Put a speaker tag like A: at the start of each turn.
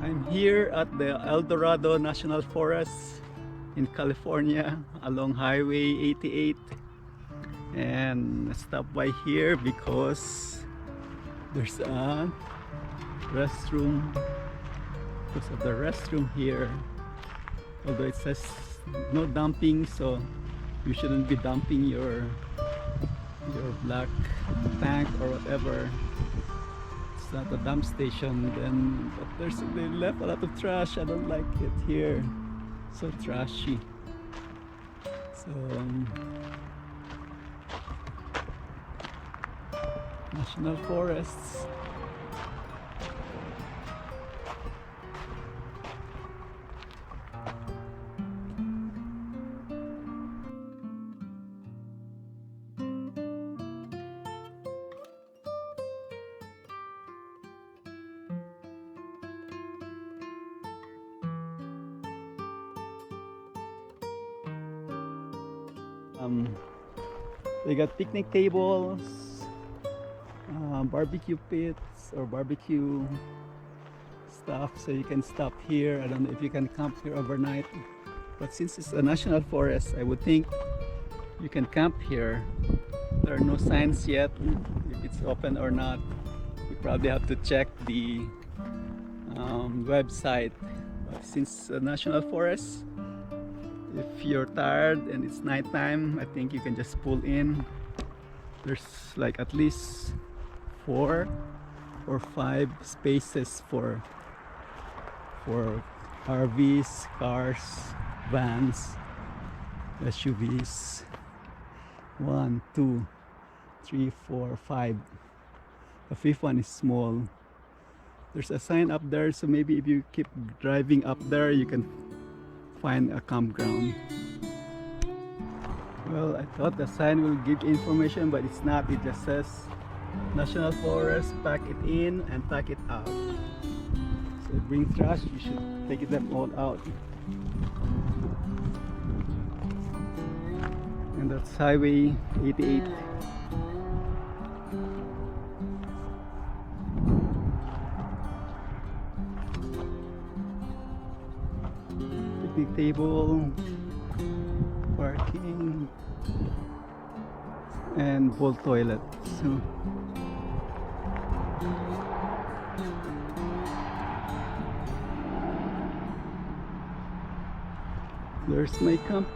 A: I'm here at the Dorado National Forest in California along Highway 88, and I stopped by here because there's a restroom. Because of the restroom here, although it says no dumping, so you shouldn't be dumping your black tank or whatever. It's not a dump station then, but they left a lot of trash. I don't like it here, so trashy. So national forests. They got picnic tables, barbecue pits or barbecue stuff, so you can stop here. I don't know if you can camp here overnight, but since it's a national forest, I would think you can camp here. There are no signs yet if it's open or not. You probably have to check the website. But since a national forest, if you're tired and it's nighttime, I think you can just pull in. There's like at least 4 or 5 spaces for RVs, cars, vans, SUVs. 1, 2, 3, 4, 5. The 5th one is small. There's a sign up there, so maybe if you keep driving up there, you can find a campground. Well, I thought the sign will give information, but it's not. It just says National Forest, pack it in and pack it out. So bring trash, you should take them all out. And that's Highway 88. Picnic table, parking, and full toilet. So there's my camp.